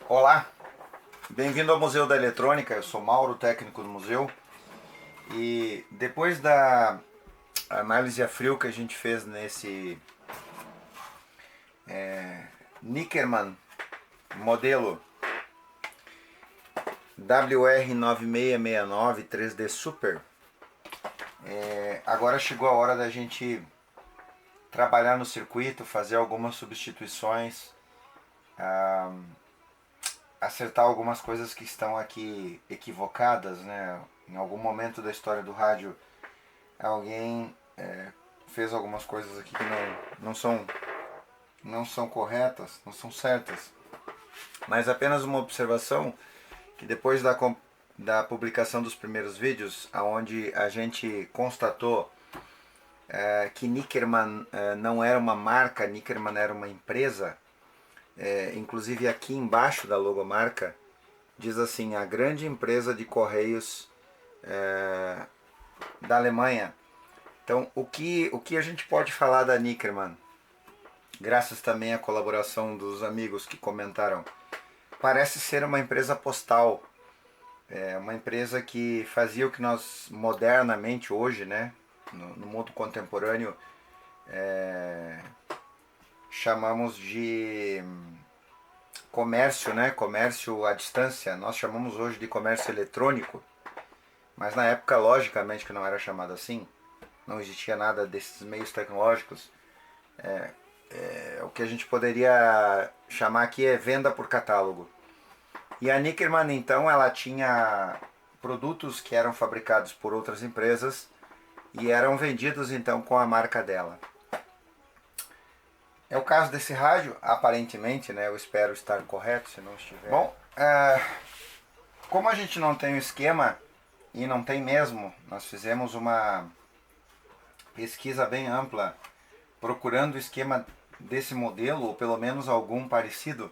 Olá, bem-vindo ao Museu da Eletrônica. Eu sou Mauro, técnico do museu, e depois da análise a frio que a gente fez nesse Nickerman modelo WR9669 3D Super, agora chegou a hora da gente trabalhar no circuito, fazer algumas substituições, acertar algumas coisas que estão aqui equivocadas, né? Em algum momento da história do rádio, alguém fez algumas coisas aqui que não são corretas, não são certas. Mas apenas uma observação, que depois da publicação dos primeiros vídeos, onde a gente constatou que Nickerman não era uma marca, Nickerman era uma empresa. Inclusive aqui embaixo da logomarca diz assim: a grande empresa de correios da Alemanha. Então o que a gente pode falar da Nickerman, graças também à colaboração dos amigos que comentaram? Parece ser uma empresa postal, uma empresa que fazia o que nós modernamente hoje, né, no mundo contemporâneo, chamamos de comércio, né? Comércio à distância. Nós chamamos hoje de comércio eletrônico, mas na época, logicamente, que não era chamado assim. Não existia nada desses meios tecnológicos. O que a gente poderia chamar aqui é venda por catálogo. E a Nickerman, então, ela tinha produtos que eram fabricados por outras empresas e eram vendidos, então, com a marca dela. É o caso desse rádio, aparentemente, né? Eu espero estar correto, se não estiver. Bom, como a gente não tem um esquema, e não tem mesmo, nós fizemos uma pesquisa bem ampla, procurando o esquema desse modelo, ou pelo menos algum parecido.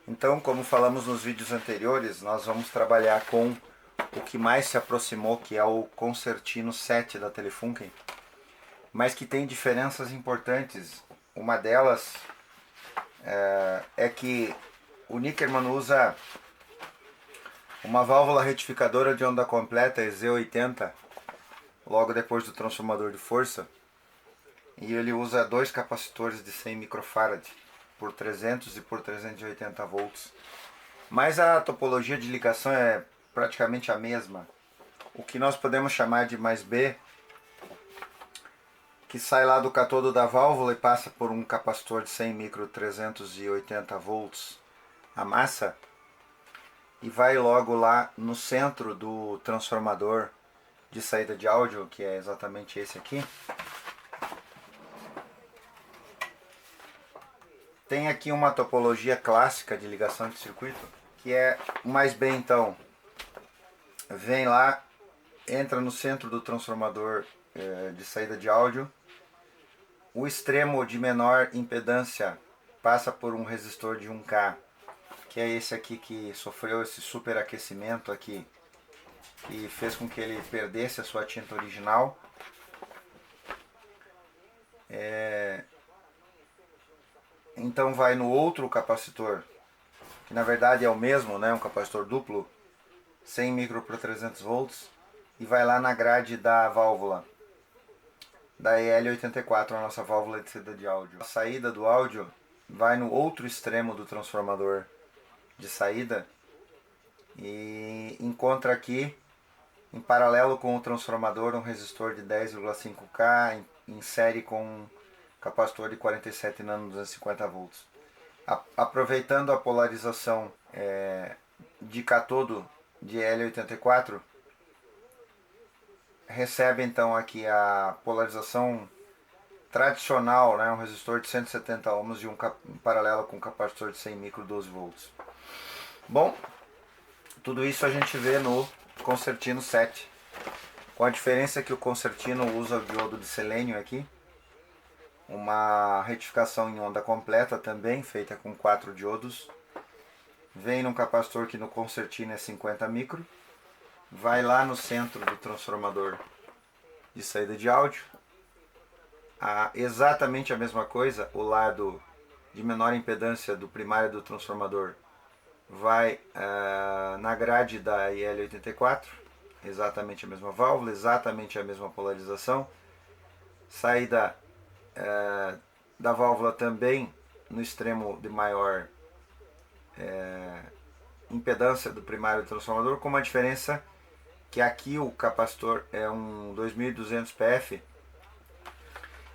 Então, como falamos nos vídeos anteriores, nós vamos trabalhar com o que mais se aproximou, que é o Concertino 7 da Telefunken, mas que tem diferenças importantes. Uma delas é que o Nickerman usa uma válvula retificadora de onda completa EZ80 logo depois do transformador de força, e ele usa dois capacitores de 100 microfarad por 300 e por 380 volts. Mas a topologia de ligação é praticamente a mesma. O que nós podemos chamar de mais B, que sai lá do catodo da válvula e passa por um capacitor de 100 micro 380 volts a massa, e vai logo lá no centro do transformador de saída de áudio, que é exatamente esse aqui. Tem aqui uma topologia clássica de ligação de circuito, que é o mais B. Então vem lá, entra no centro do transformador de saída de áudio. O extremo de menor impedância passa por um resistor de 1K, que é esse aqui que sofreu esse superaquecimento aqui, que fez com que ele perdesse a sua tinta original. Então vai no outro capacitor, que na verdade é o mesmo, né, um capacitor duplo, 100 micro por 300 volts, e vai lá na grade da válvula da EL84, a nossa válvula de saída de áudio. A saída do áudio vai no outro extremo do transformador de saída e encontra aqui, em paralelo com o transformador, um resistor de 10,5K em série com um capacitor de 47 nano 250 volts. Aproveitando a polarização de catodo de L84, recebe então aqui a polarização tradicional, né, um resistor de 170 ohms e em paralelo com um capacitor de 100 micro 12 volts. Bom, Tudo isso a gente vê no Concertino 7. Com a diferença que o Concertino usa o diodo de selênio aqui. Uma retificação em onda completa também, feita com 4 diodos. Vem num capacitor que no Concertino é 50 micro. Vai lá no centro do transformador de saída de áudio. Exatamente a mesma coisa, o lado de menor impedância do primário do transformador vai na grade da IL84, exatamente a mesma válvula, exatamente a mesma polarização. Saída da válvula também no extremo de maior impedância do primário do transformador, com uma diferença que aqui o capacitor é um 2200 PF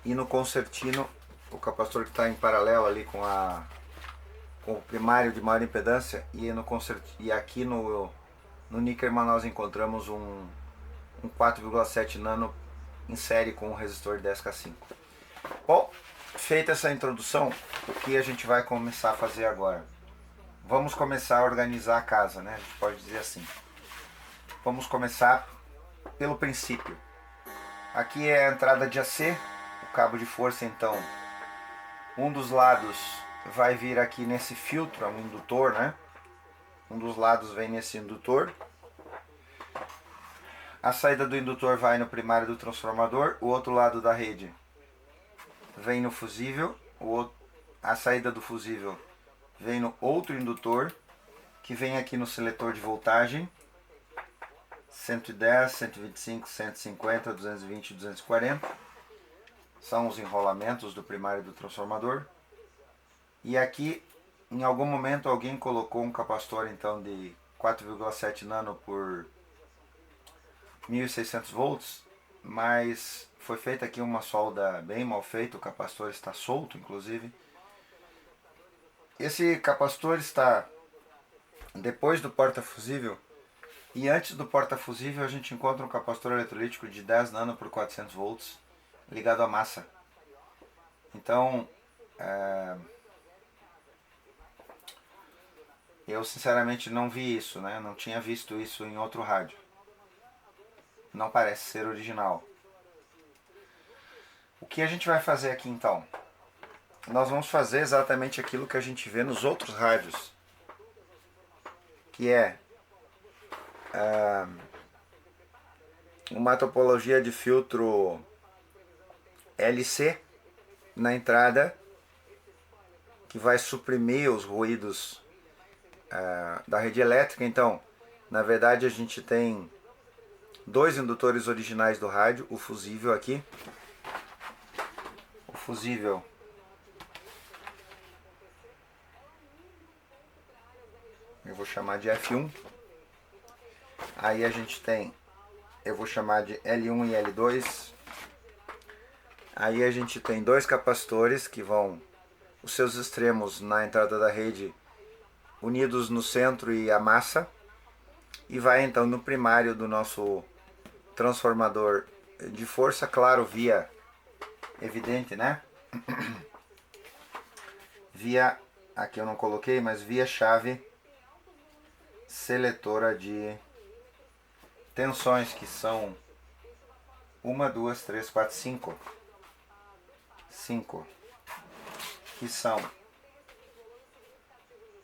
e no Concertino o capacitor que está em paralelo ali com o primário de maior impedância, e aqui no Nickerman nós encontramos um 4,7 nano em série com um resistor 10K5. Bom, feita essa introdução, o que a gente vai começar a fazer agora? Vamos começar a organizar a casa, né? A gente pode dizer assim. Vamos começar pelo princípio. Aqui é a entrada de AC, o cabo de força, então um dos lados vai vir aqui nesse filtro, é um indutor, né? Um dos lados vem nesse indutor. A saída do indutor vai no primário do transformador, o outro lado da rede vem no fusível, a saída do fusível vem no outro indutor, que vem aqui no seletor de voltagem, 110, 125, 150, 220 e 240. São os enrolamentos do primário do transformador. E aqui, em algum momento, alguém colocou um capacitor então de 4,7 nano por 1600 volts, mas foi feita aqui uma solda bem mal feita, o capacitor está solto, inclusive. Esse capacitor está depois do porta-fusível, e antes do porta-fusível a gente encontra um capacitor eletrolítico de 10 nano por 400 volts ligado à massa. Então, eu sinceramente não vi isso, né? Não tinha visto isso em outro rádio. Não parece ser original. O que a gente vai fazer aqui então? Nós vamos fazer exatamente aquilo que a gente vê nos outros rádios, que é uma topologia de filtro LC na entrada, que vai suprimir os ruídos da rede elétrica. Então, na verdade, a gente tem dois indutores originais do rádio, o fusível aqui. O fusível eu vou chamar de F1. Aí a gente tem, eu vou chamar de L1 e L2. Aí a gente tem dois capacitores que vão, os seus extremos na entrada da rede unidos no centro e a massa. E vai então no primário do nosso transformador de força, claro, via, evidente, né? Via, aqui eu não coloquei, mas via chave seletora de tensões, que são 1, 2, 3, 4, 5. 5, que são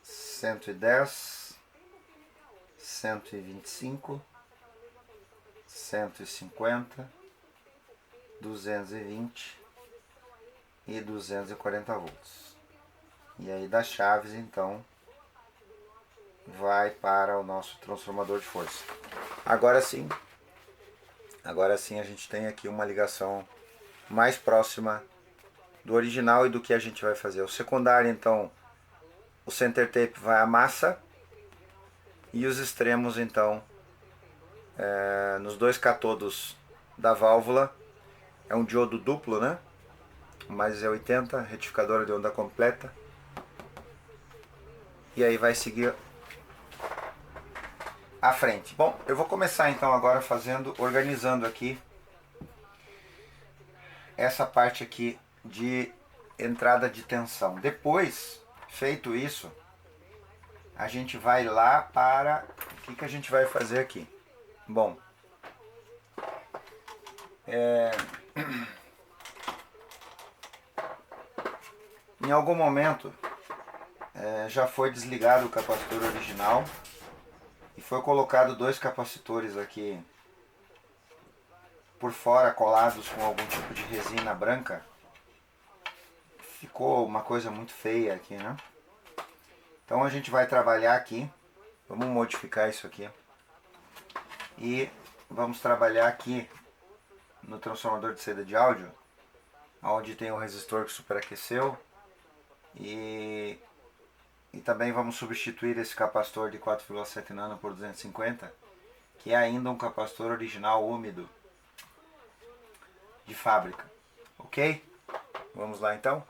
110, 125, 150, 220 e 240 volts. E aí das chaves então vai para o nosso transformador de força. Agora sim a gente tem aqui uma ligação mais próxima do original e do que a gente vai fazer. O secundário, então, o center tape vai à massa, e os extremos, então, nos dois catodos da válvula, é um diodo duplo, né? Mais é 80, retificadora de onda completa. E aí vai seguir à frente. Bom, eu vou começar então agora organizando aqui essa parte aqui de entrada de tensão. Depois, feito isso, a gente vai lá para O que a gente vai fazer aqui? Bom, em algum momento já foi desligado o capacitor original e foi colocado dois capacitores aqui por fora, colados com algum tipo de resina branca. Ficou uma coisa muito feia aqui, né? Então a gente vai trabalhar aqui, vamos modificar isso aqui e vamos trabalhar aqui no transformador de saída de áudio, onde tem o resistor que superaqueceu, e também vamos substituir esse capacitor de 4,7 nano por 250, que é ainda um capacitor original úmido de fábrica, ok? Vamos lá então?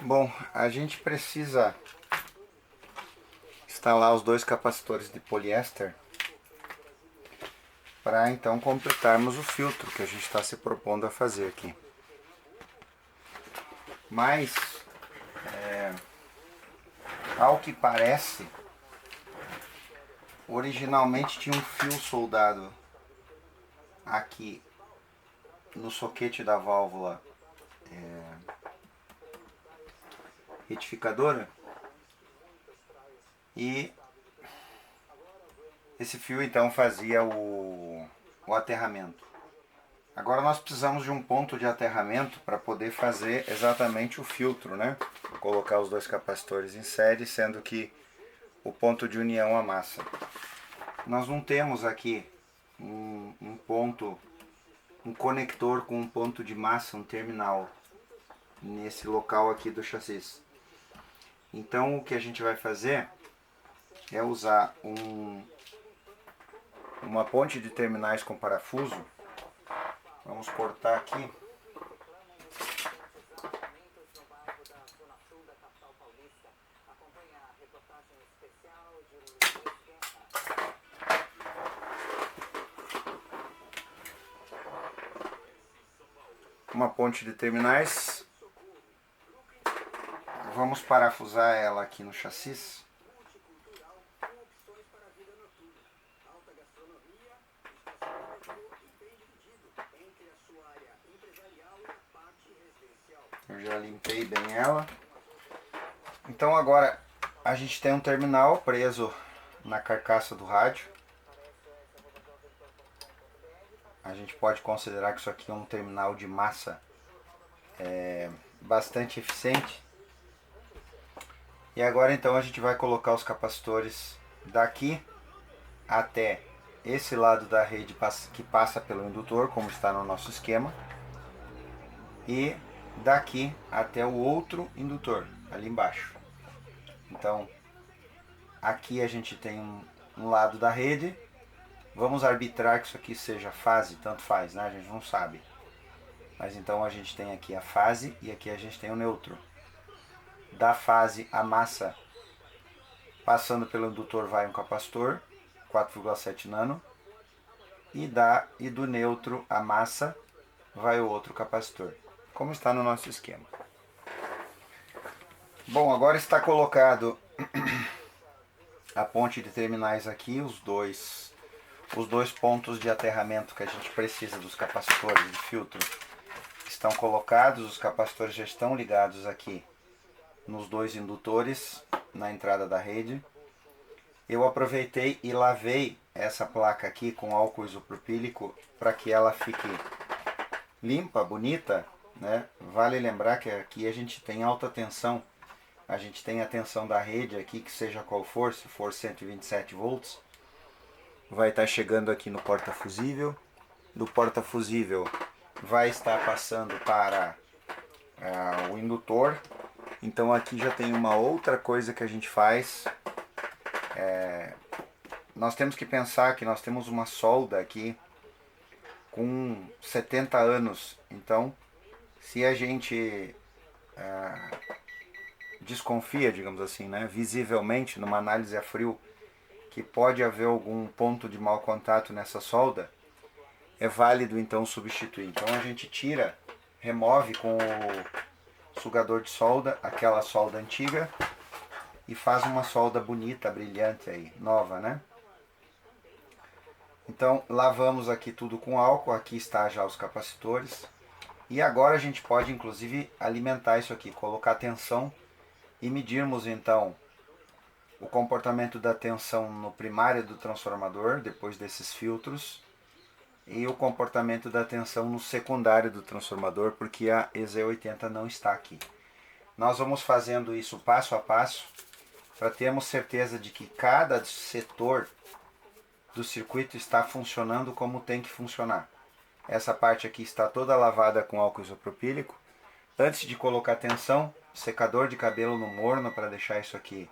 Bom, a gente precisa instalar os dois capacitores de poliéster para então completarmos o filtro que a gente está se propondo a fazer aqui. Mas, ao que parece, originalmente tinha um fio soldado aqui no soquete da válvula retificadora, e esse fio então fazia o aterramento. Agora nós precisamos de um ponto de aterramento para poder fazer exatamente o filtro, né? Colocar os dois capacitores em série, sendo que o ponto de união à massa. Nós não temos aqui um ponto, um conector com um ponto de massa, um terminal, nesse local aqui do chassi. Então o que a gente vai fazer é usar uma ponte de terminais com parafuso. Vamos cortar aqui. Uma ponte de terminais. Vamos parafusar ela aqui no chassi. Eu já limpei bem ela. Então agora a gente tem um terminal preso na carcaça do rádio. a gente pode considerar que isso aqui é um terminal de massa bastante eficiente. E agora então a gente vai colocar os capacitores daqui até esse lado da rede que passa pelo indutor, como está no nosso esquema, e daqui até o outro indutor, ali embaixo. Então, aqui a gente tem um lado da rede. Vamos arbitrar que isso aqui seja fase, tanto faz, né? A gente não sabe. Mas então a gente tem aqui a fase e aqui a gente tem o neutro. Da fase, a massa passando pelo indutor vai um capacitor, 4,7 nano. E do neutro, a massa, vai o outro capacitor, como está no nosso esquema. Bom, agora está colocado a ponte de terminais aqui, os dois pontos de aterramento que a gente precisa dos capacitores de filtro estão colocados, os capacitores já estão ligados aqui nos dois indutores na entrada da rede. Eu aproveitei e lavei essa placa aqui com álcool isopropílico para que ela fique limpa, bonita, né? Vale lembrar que aqui a gente tem alta tensão, a gente tem a tensão da rede aqui, que seja qual for, se for 127 volts, vai estar chegando aqui no porta-fusível. Do porta-fusível vai estar passando para o indutor. Então aqui já tem uma outra coisa que a gente faz. Nós temos que pensar que nós temos uma solda aqui com 70 anos. Então, se a gente desconfia, digamos assim, né, visivelmente, numa análise a frio, que pode haver algum ponto de mau contato nessa solda, é válido então substituir. Então a gente tira, remove com o sugador de solda aquela solda antiga e faz uma solda bonita, brilhante aí, nova, né? Então lavamos aqui tudo com álcool, aqui está já os capacitores. E agora a gente pode inclusive alimentar isso aqui, colocar tensão e medirmos então o comportamento da tensão no primário do transformador, depois desses filtros, e o comportamento da tensão no secundário do transformador, porque a EZ80 não está aqui. Nós vamos fazendo isso passo a passo, para termos certeza de que cada setor do circuito está funcionando como tem que funcionar. Essa parte aqui está toda lavada com álcool isopropílico. Antes de colocar tensão, secador de cabelo no morno para deixar isso aqui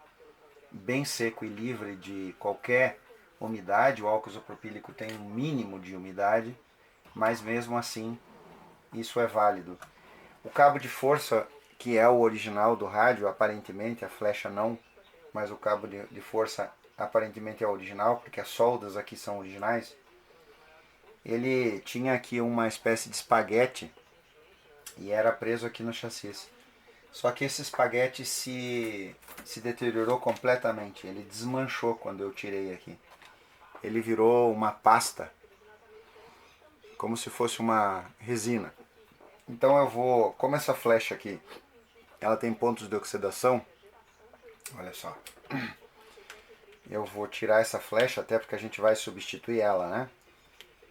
bem seco e livre de qualquer umidade. O álcool isopropílico tem um mínimo de umidade, mas mesmo assim isso é válido. O cabo de força, que é o original do rádio, aparentemente, a flecha não, mas o cabo de força aparentemente é original, porque as soldas aqui são originais. Ele tinha aqui uma espécie de espaguete e era preso aqui no chassi. Só que esse espaguete se deteriorou completamente, ele desmanchou quando eu tirei aqui. Ele virou uma pasta, como se fosse uma resina. Então eu vou, como essa flecha aqui, ela tem pontos de oxidação, olha só. Eu vou tirar essa flecha, até porque a gente vai substituir ela, né?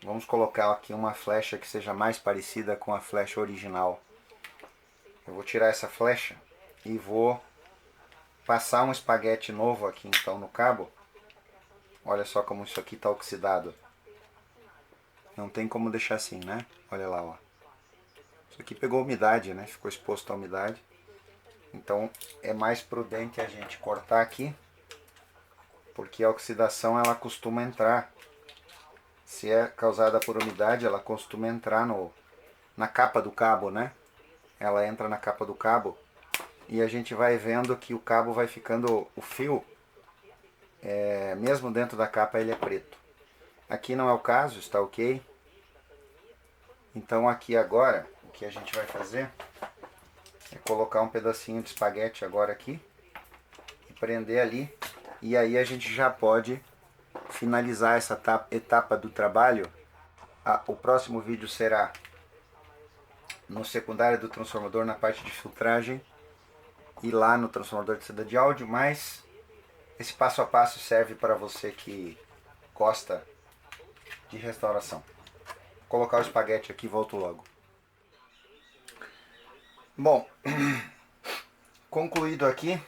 Vamos colocar aqui uma flecha que seja mais parecida com a flecha original. Eu vou tirar essa flecha e vou passar um espaguete novo aqui então no cabo. Olha só como isso aqui está oxidado. Não tem como deixar assim, né? Olha lá, ó. Isso aqui pegou umidade, né? Ficou exposto à umidade. Então é mais prudente a gente cortar aqui, porque a oxidação ela costuma entrar. Se é causada por umidade, ela costuma entrar na capa do cabo, né? Ela entra na capa do cabo e a gente vai vendo que o cabo vai ficando, o fio, mesmo dentro da capa ele é preto. Aqui não é o caso, está ok. Então aqui agora, o que a gente vai fazer é colocar um pedacinho de espaguete agora aqui e prender ali. E aí a gente já pode finalizar essa etapa do trabalho. O próximo vídeo será no secundário do transformador, na parte de filtragem, e lá no transformador de saída de áudio, mas esse passo a passo serve para você que gosta de restauração. colocar o espaguete aqui e volto logo. Bom, concluído aqui,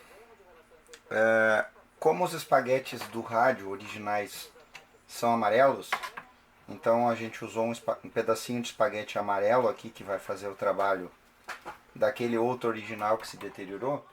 como os espaguetes do rádio originais são amarelos, então a gente usou um pedacinho de espaguete amarelo aqui que vai fazer o trabalho daquele outro original que se deteriorou.